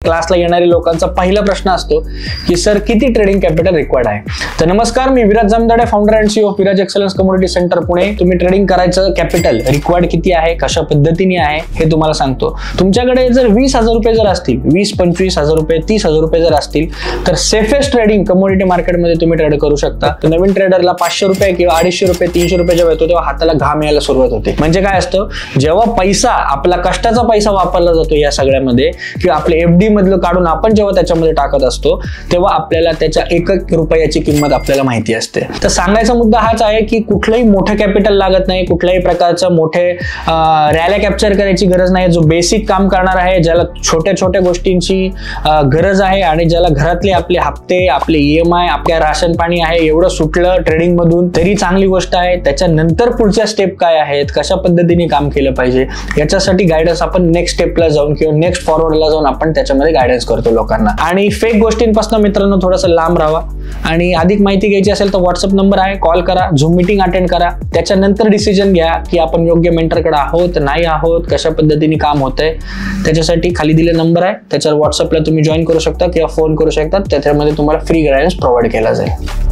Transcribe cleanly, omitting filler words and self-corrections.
क्लासला येणाऱ्या लोकांचा पहिला प्रश्न असतो की सर किती ट्रेडिंग कॅपिटल रिक्वायर्ड आहे. तर नमस्कार, मी Viraj Jamdade, founder and CEO of Viraj excellence community centre Pune. तुम्ही ट्रेडिंग करायचं कॅपिटल रिक्वायर्ड किती आहे, कशा पद्धतीने आहे हे तुम्हाला सांगतो. तुमच्याकडे जर 20,000 रुपये जर असतील, 20-25,000 रुपये, 30,000 रुपये जर असतील तर सेफेस्ट ट्रेडिंग कमोडिटी मार्केटमध्ये तुम्ही ट्रेड करू शकता. तर नवीन ट्रेडरला 500 रुपये किंवा 250 रुपये 300 रुपये जेव्हा येतो तेव्हा हाताला घाम यायला सुरुवात होते. म्हणजे काय असतं, जेव्हा पैसा आपला कष्टाचा पैसा वापरला जातो या सगळ्यामध्ये किंवा आपले एफडी मधलं काढून आपण जेव्हा त्याच्यामध्ये टाकत असतो तेव्हा आपल्याला त्याच्या 1 रुपयाची किंमत आपल्याला माहिती असते. तर सांगायचा मुद्दा हाच आहे की कुठलंही मोठं कॅपिटल लागत नाही, कुठल्याही प्रकारचं मोठे रॅल्या कॅप्चर करायची गरज नाही. जो बेसिक काम करणार आहे, ज्याला छोट्या छोट्या गोष्टींची गरज आहे आणि ज्याला घरातले आपले हप्ते, आपले EMI, आपल्या राशन पाणी आहे एवढं सुटलं ट्रेडिंग मधून तरी चांगली गोष्ट आहे. त्याच्यानंतर पुढच्या स्टेप काय आहेत, कशा पद्धतीने काम केलं पाहिजे याच्यासाठी गायडन्स आपण नेक्स्ट स्टेपला जाऊन किंवा नेक्स्ट फॉरवर्डला जाऊन आपण त्याच्यामध्ये गायडन्स करतो लोकांना. आणि फेक गोष्टींपासून मित्रांनो थोडंसं लांब राहा. आणि अधिक माहिती घ्यायची असेल तर व्हॉट्सअप नंबर आहे, कॉल करा, झूम मीटिंग अटेंड करा. त्याच्यानंतर डिसिजन घ्या की आपण योग्य मेंटरकडे आहोत नाही आहोत, कशा पद्धतीने काम होतंय. त्याच्यासाठी खाली दिले नंबर आहे, त्याच्यावर व्हॉट्सअपला तुम्ही जॉईन करू शकता किंवा फोन करू शकता. त्याच्यामध्ये तुम्हाला फ्री गायडन्स प्रोव्हाइड केला जाईल.